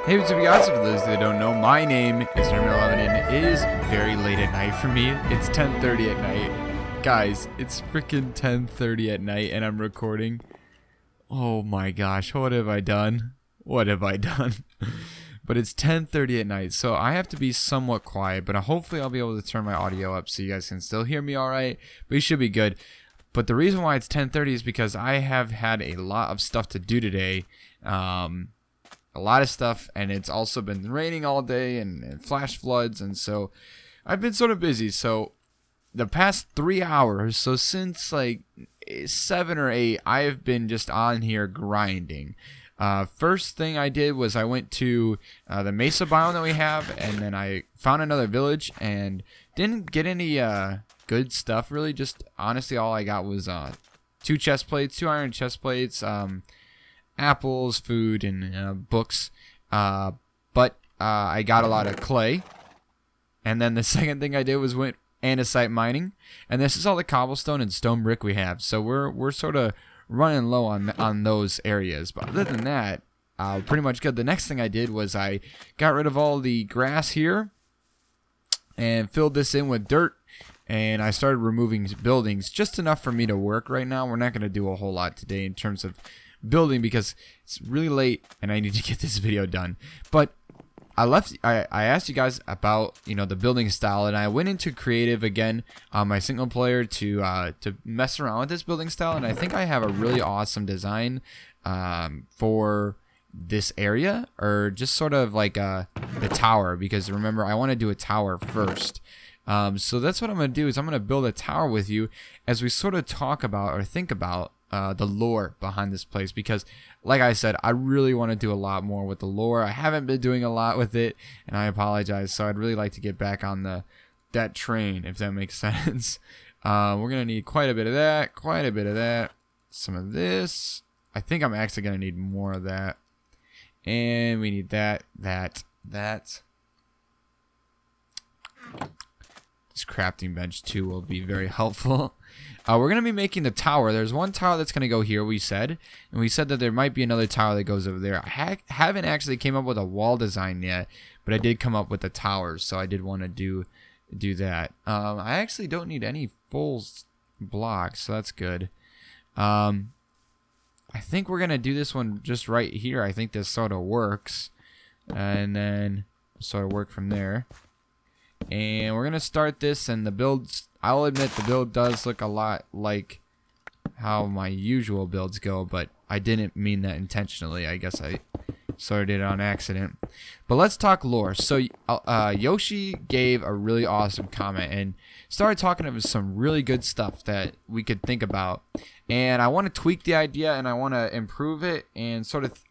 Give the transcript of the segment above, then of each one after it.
Hey, what's up, guys? For those that don't know, my name is Stereosun, and it is very late at night for me. It's 10:30 at night. Guys, it's freaking 10:30 at night, and I'm recording. Oh my gosh, what have I done? What have I done? But it's 10:30 at night, so I have to be somewhat quiet, but hopefully I'll be able to turn my audio up so you guys can still hear me alright, but you should be good. But the reason why it's 10:30 is because I have had a lot of stuff to do today. A lot of stuff, and it's also been raining all day and flash floods, and so I've been sort of busy. So the past 3 hours, so since like 7 or 8, I have been just on here grinding. First thing I did was I went to the mesa biome that we have, and then I found another village and didn't get any good stuff really. Just honestly, all I got was 2 chest plates, 2 iron chest plates, apples, food, and books. But I got a lot of clay. And then the second thing I did was went andesite mining. And this is all the cobblestone and stone brick we have. So we're sort of running low on those areas. But other than that, pretty much good. The next thing I did was I got rid of all the grass here and filled this in with dirt. And I started removing buildings, just enough for me to work right now. We're not going to do a whole lot today in terms of building because it's really late and I need to get this video done. But I asked you guys about the building style, and I went into creative again on my single player to mess around with this building style, and I think I have a really awesome design for this area, or just sort of like the tower, because remember I want to do a tower first. So that's what I'm going to do, is I'm going to build a tower with you as we sort of talk about or think about the lore behind this place, because like I said, I really want to do a lot more with the lore. I haven't been doing a lot with it, and I apologize. So I'd really like to get back on that train, if that makes sense. We're going to need quite a bit of that, some of this. I think I'm actually going to need more of that. And we need that. This crafting bench too will be very helpful. We're going to be making the tower. There's one tower that's going to go here, we said. And we said that there might be another tower that goes over there. I haven't actually came up with a wall design yet, but I did come up with the towers, so I did want to do that. I actually don't need any full blocks, so that's good. I think we're going to do this one just right here. I think this sort of works. And then sort of work from there. And we're going to start this, and the builds, I'll admit the build does look a lot like how my usual builds go, but I didn't mean that intentionally. I guess I sort of did it on accident. But let's talk lore. So Yoshi gave a really awesome comment and started talking about some really good stuff that we could think about. And I want to tweak the idea, and I want to improve it and sort of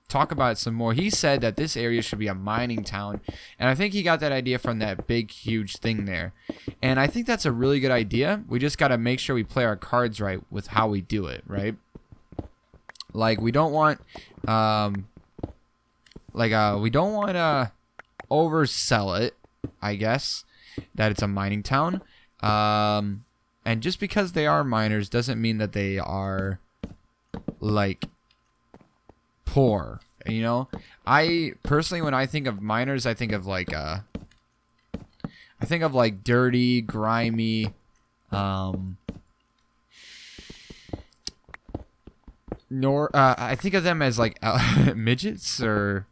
talk about it some more. He said that this area should be a mining town, and I think he got that idea from that big huge thing there, and I think that's a really good idea. We just got to make sure we play our cards right with how we do it, right? Like we don't want we don't want to oversell it, I guess, that it's a mining town, and just because they are miners doesn't mean that they are like poor. I personally, when I think of miners, I think of like dirty, grimy, I think of them as like midgets, or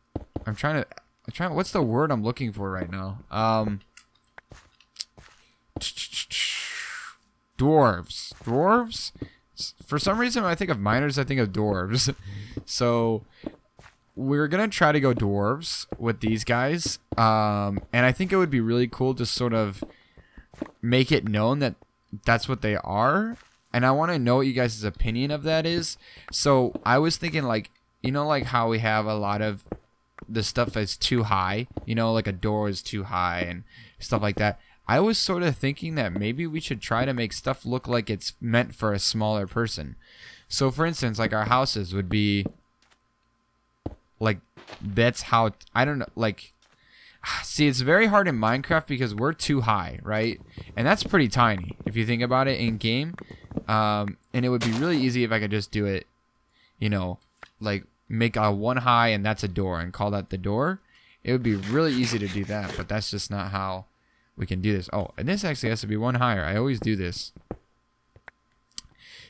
I'm trying what's the word I'm looking for right now? Dwarves. For some reason, when I think of miners, I think of dwarves. So we're gonna try to go dwarves with these guys, and I think it would be really cool to sort of make it known that that's what they are. And I want to know what you guys' opinion of that is. So I was thinking, like how we have a lot of the stuff that's too high, like a door is too high and stuff like that. I was sort of thinking that maybe we should try to make stuff look like it's meant for a smaller person. So for instance, like our houses would be like, that's how, I don't know, like, see, it's very hard in Minecraft because we're too high, right? And that's pretty tiny if you think about it in game. And it would be really easy if I could just do it, like make a one high and that's a door and call that the door, it would be really easy to do that, but that's just not how we can do this. Oh, and this actually has to be one higher. I always do this.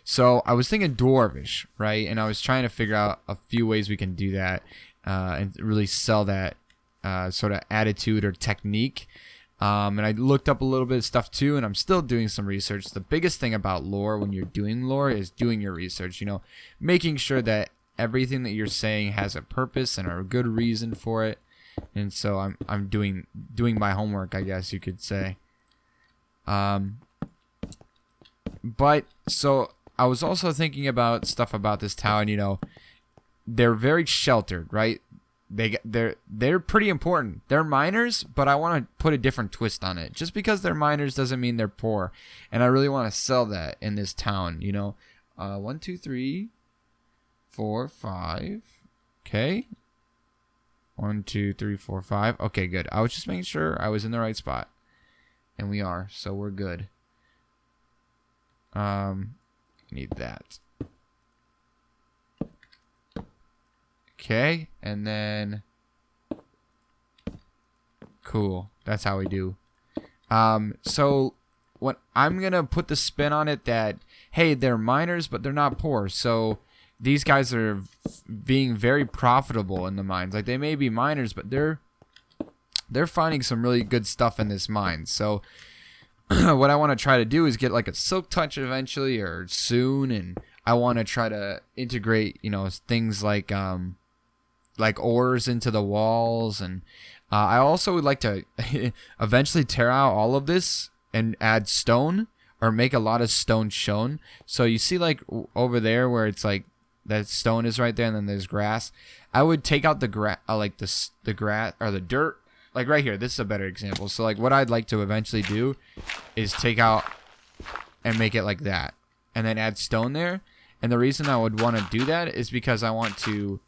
So I was thinking dwarvish, right? And I was trying to figure out a few ways we can do that and really sell that sort of attitude or technique. And I looked up a little bit of stuff too, and I'm still doing some research. The biggest thing about lore when you're doing lore is doing your research, you know, making sure that everything that you're saying has a purpose and a good reason for it. And so I'm doing my homework, I guess you could say. But so I was also thinking about stuff about this town, you know, they're very sheltered, right? They're pretty important. They're miners, but I want to put a different twist on it. Just because they're miners doesn't mean they're poor, and I really want to sell that in this town. You know, 1, 2, 3, 4, 5. Okay. 1, 2, 3, 4, 5. Okay, good. I was just making sure I was in the right spot, and we are, so we're good. Need that. Okay, and then cool. That's how we do. So what I'm gonna put the spin on it that hey, they're miners, but they're not poor. So these guys are being very profitable in the mines. Like they may be miners, but they're finding some really good stuff in this mine. So what I want to try to do is get like a silk touch eventually or soon, and I want to try to integrate, you know, things like ores into the walls, and I also would like to eventually tear out all of this and add stone or make a lot of stone shown. So you see like over there where it's like that stone is right there and then there's grass. I would take out the grass, like the grass or the dirt. Like right here, this is a better example. So like what I'd like to eventually do is take out and make it like that and then add stone there. And the reason I would want to do that is because I want to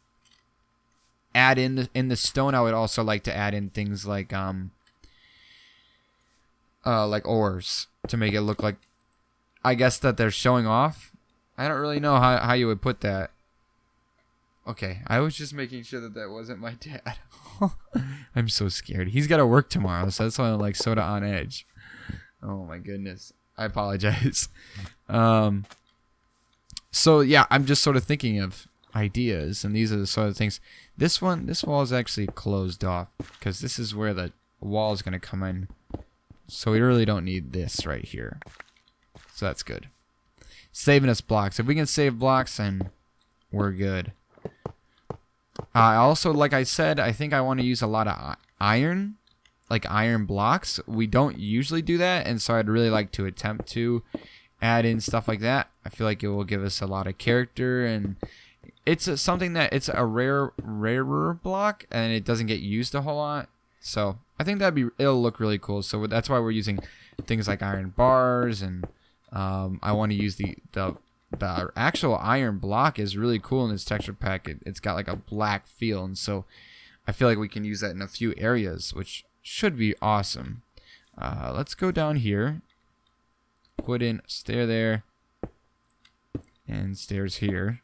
add in the stone. I would also like to add in things like ores to make it look like, I guess, that they're showing off. I don't really know how you would put that. Okay, I was just making sure that wasn't my dad. I'm so scared. He's got to work tomorrow, so that's why I'm like sort of on edge. Oh my goodness. I apologize. So yeah, I'm just sort of thinking of ideas, and these are the sort of things. This wall is actually closed off because this is where the wall is going to come in. So we really don't need this right here. So that's good. Saving us blocks. If we can save blocks, then we're good. I also, like I said, I think I want to use a lot of iron, like iron blocks. We don't usually do that, and so I'd really like to attempt to add in stuff like that. I feel like it will give us a lot of character, and it's something that it's a rarer block, and it doesn't get used a whole lot. So I think it'll look really cool. So that's why we're using things like iron bars, and I want to use the actual iron block is really cool in this texture pack. It's got like a black feel, and so I feel like we can use that in a few areas, which should be awesome. Let's go down here, put in a stair there, and stairs here.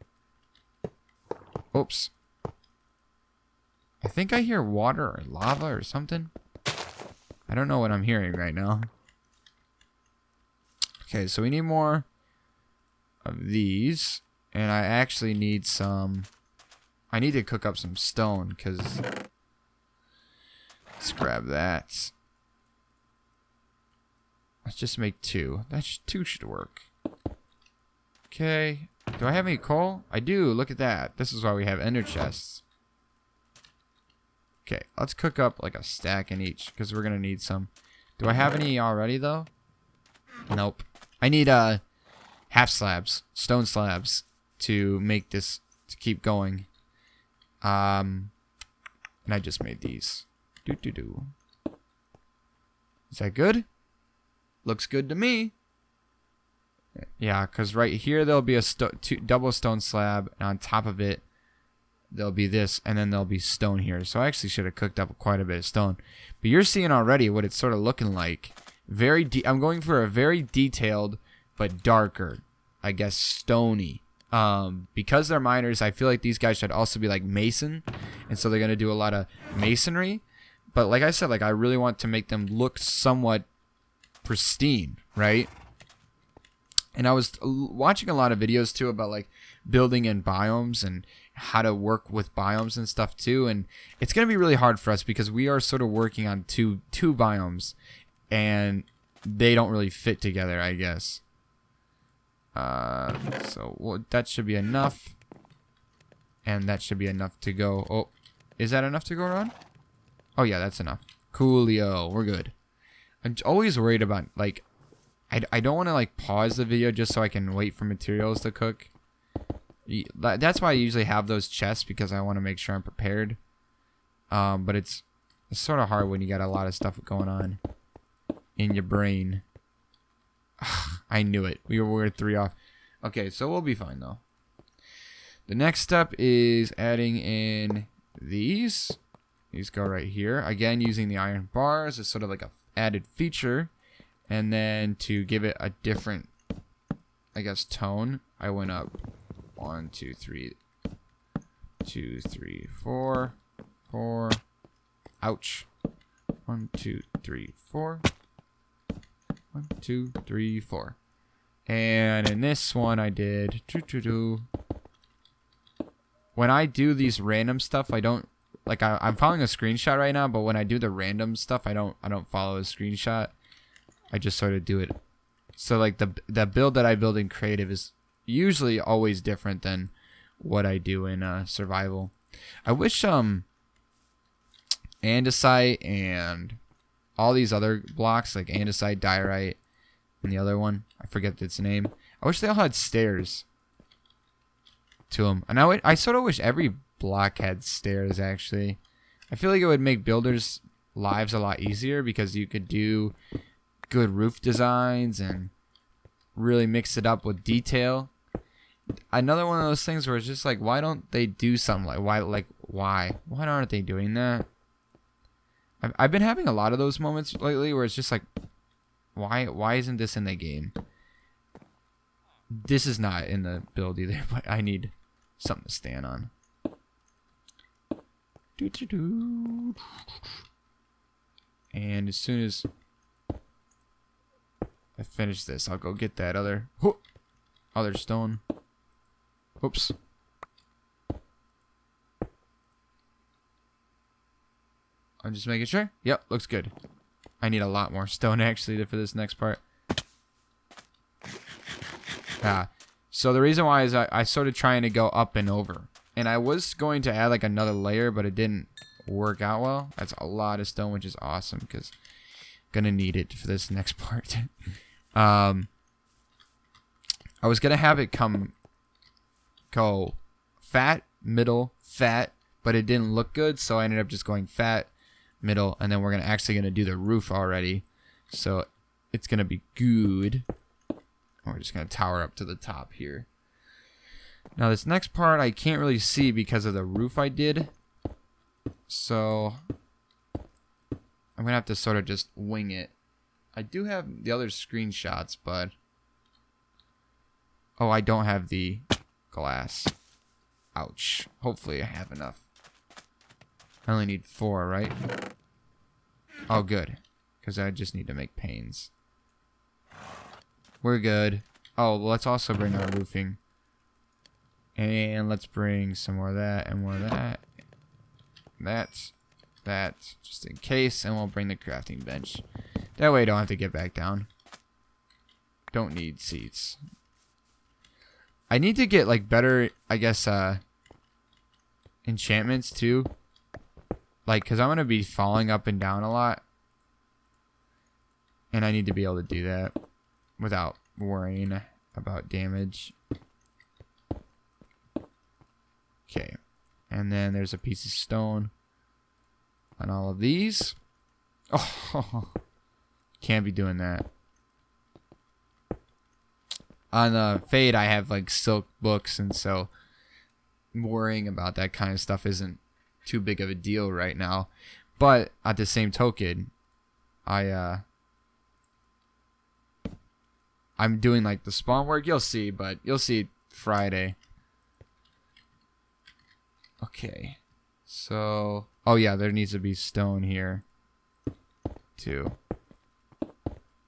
Oops. I think I hear water or lava or something. I don't know what I'm hearing right now. Okay, so we need more of these, and I actually need some. I need to cook up some stone, because let's grab that. Let's just make 2. Two should work. Okay, do I have any coal? I do. Look at that. This is why we have ender chests. Okay, let's cook up like a stack in each, because we're gonna need some. Do I have any already though? Nope. I need half slabs, stone slabs, to make this, to keep going. And I just made these. Is that good? Looks good to me. Yeah, because right here there'll be a double stone slab, and on top of it there'll be this, and then there'll be stone here. So I actually should have cooked up quite a bit of stone. But you're seeing already what it's sort of looking like. I'm going for a very detailed but darker, I guess, stony Because they're miners, I feel like these guys should also be like mason, and so they're gonna do a lot of masonry. But like I said, like I really want to make them look somewhat pristine, right? And I was watching a lot of videos too about like building in biomes and how to work with biomes and stuff too. And it's gonna be really hard for us because we are sort of working on two biomes, and they don't really fit together, I guess. So that should be enough, and that should be enough to go. Oh, is that enough to go around? Oh yeah, that's enough. Coolio, we're good. I'm always worried about like I don't want to like pause the video just so I can wait for materials to cook. That's why I usually have those chests, because I want to make sure I'm prepared. But it's sort of hard when you got a lot of stuff going on in your brain. I knew it. We were 3 off. Okay, so we'll be fine though. The next step is adding in these. These go right here. Again, using the iron bars as sort of like a added feature. And then to give it a different, I guess, tone, I went up 1, 2, 3, 2, 3, 4, 4. Ouch. 1, 2, 3, 4. 1, 2, 3, 4. And in this one, I did when I do these random stuff, I don't like. I'm following a screenshot right now, but when I do the random stuff, I don't follow a screenshot. I just sort of do it. So like the build that I build in creative is usually always different than what I do in survival. I wish andesite and all these other blocks like andesite, diorite, and the other one, I forget its name. I wish they all had stairs to them. And I sort of wish every block had stairs actually. I feel like it would make builders' lives a lot easier because you could do good roof designs and really mix it up with detail. Another one of those things where it's just like, why don't they do something why aren't they doing that? I've been having a lot of those moments lately where it's just like, why isn't this in the game? This is not in the build either, but I need something to stand on. And as soon as I finish this, I'll go get that other stone. Oops. I'm just making sure. Yep, looks good. I need a lot more stone actually for this next part. So the reason why is I started trying to go up and over. And I was going to add like another layer, but it didn't work out well. That's a lot of stone, which is awesome because I'm gonna need it for this next part. I was gonna have it go fat, middle, fat, but it didn't look good, so I ended up just going fat, middle, and then we're actually gonna do the roof already, so it's gonna be good. We're just gonna tower up to the top here. Now this next part I can't really see because of the roof I did, so I'm gonna have to sort of just wing it. I do have the other screenshots, but oh, I don't have the glass. Ouch. Hopefully I have enough. I only need 4, right? Oh, good. Because I just need to make panes. We're good. Oh, let's also bring our roofing. And let's bring some more of that and more of that. That, just in case. And we'll bring the crafting bench. That way I don't have to get back down. Don't need seats. I need to get like better, I guess, enchantments too. Like, cause I'm gonna be falling up and down a lot. And I need to be able to do that without worrying about damage. Okay. And then there's a piece of stone on all of these. Oh, can't be doing that. On the Fade, I have like silk books, and so worrying about that kind of stuff isn't too big of a deal right now. But at the same token, I'm doing like the spawn work. You'll see, but you'll see Friday. Okay. So, oh yeah, there needs to be stone here too.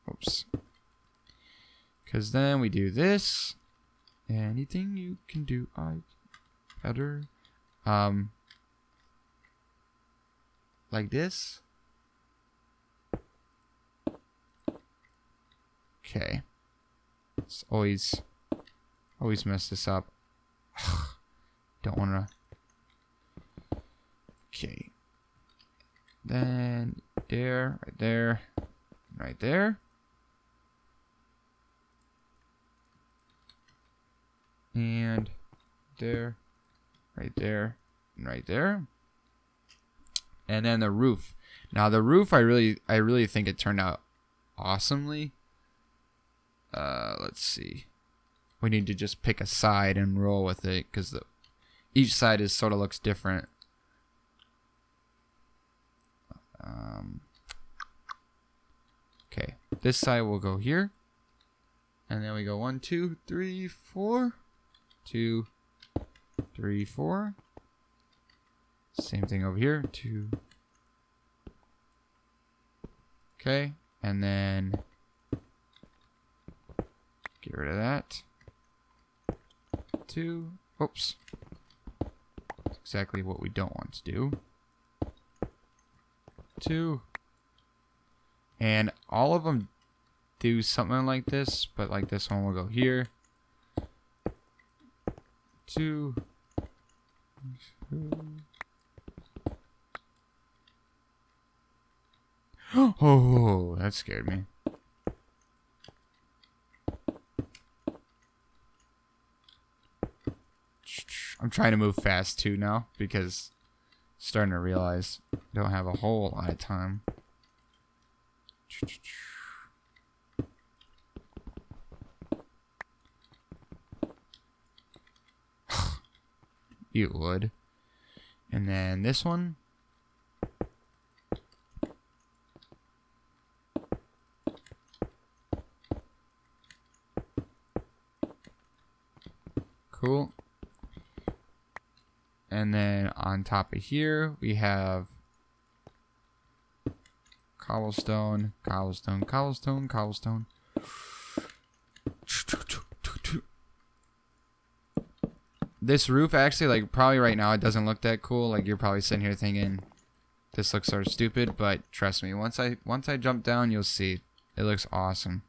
Oops. Because then we do this. Anything you can do, I better. Like this. Okay. It's always mess this up. Don't wanna. Okay. Then there, right there, right there. And there, right there, and right there. And then the roof. Now the roof, I really think it turned out awesomely. Let's see. We need to just pick a side and roll with it because each side is sort of looks different. Okay, this side will go here, and then we go 1, 2, 3, 4, 2, 3, 4. Same thing over here, 2. Okay, and then get rid of that. 2. Oops. That's exactly what we don't want to do. 2. And all of them do something like this, but like this one will go here. 2. Oh, that scared me. I'm trying to move fast too now because I'm starting to realize I don't have a whole lot of time. You would. And then this one. Cool. And then on top of here, we have cobblestone, cobblestone, cobblestone, cobblestone. This roof actually, like, probably right now it doesn't look that cool. Like, you're probably sitting here thinking this looks sort of stupid, but trust me, once I jump down, you'll see it looks awesome.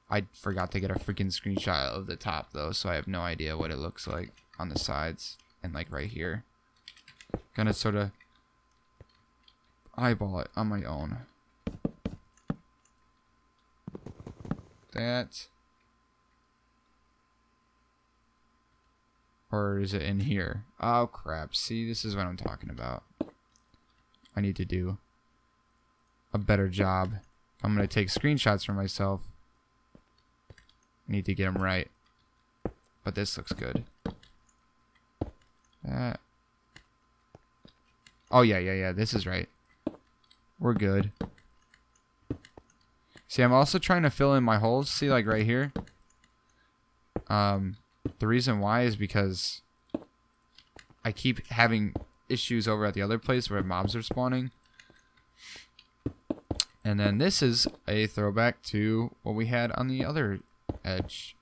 I forgot to get a freaking screenshot of the top though, so I have no idea what it looks like on the sides and like right here. Gonna sort of eyeball it on my own. That. Or is it in here? Oh crap, see, this is what I'm talking about. I need to do a better job. If I'm gonna take screenshots for myself, I need to get them right. But this looks good. That. Oh yeah, this is right. We're good. See, I'm also trying to fill in my holes. See, like right here. The reason why is because I keep having issues over at the other place where mobs are spawning. And then this is a throwback to what we had on the other edge.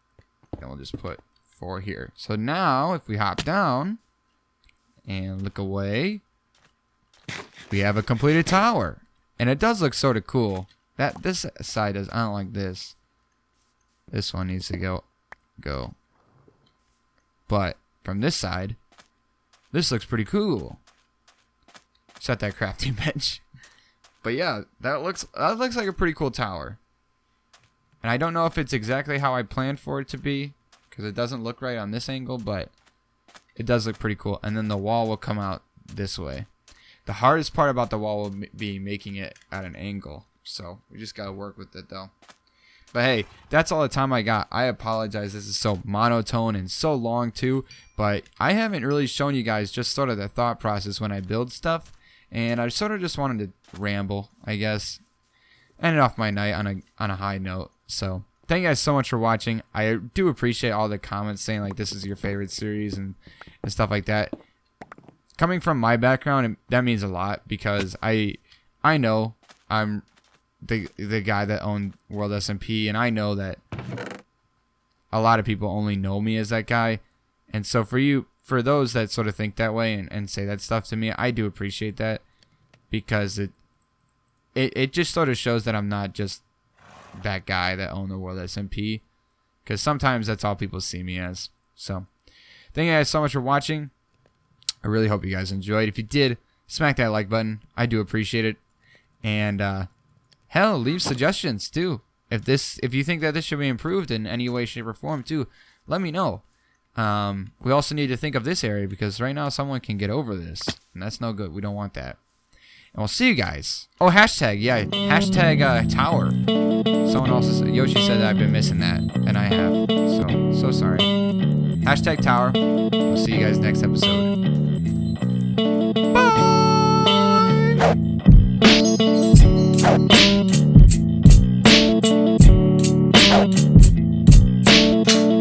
And we'll just put 4 here. So now, if we hop down and look away, we have a completed tower. And it does look sort of cool. This side does. I don't like this. This one needs to go. But from this side, this looks pretty cool. Set that crafting bench. But yeah, that looks like a pretty cool tower. And I don't know if it's exactly how I planned for it to be, because it doesn't look right on this angle, but it does look pretty cool. And then the wall will come out this way. The hardest part about the wall will be making it at an angle. So we just got to work with it though. But hey, that's all the time I got. I apologize. This is so monotone and so long too. But I haven't really shown you guys just sort of the thought process when I build stuff. And I sort of just wanted to ramble, I guess. Ended off my night on a high note. So thank you guys so much for watching. I do appreciate all the comments saying like this is your favorite series and stuff like that. Coming from my background, that means a lot because I know I'm the guy that owned World SMP, and I know that a lot of people only know me as that guy. And so for those that sort of think that way and say that stuff to me, I do appreciate that, because it just sort of shows that I'm not just that guy that owned the World SMP, because sometimes that's all people see me as. So thank you guys so much for watching. I really hope you guys enjoyed. If you did, smack that like button. I do appreciate it. And hell, leave suggestions too. If you think that this should be improved in any way, shape, or form too, let me know. We also need to think of this area, because right now someone can get over this, and that's no good. We don't want that. And we'll see you guys. Oh, hashtag, yeah, hashtag tower. Someone else Yoshi said that I've been missing that, and I have. So sorry. Hashtag tower. We'll see you guys next episode.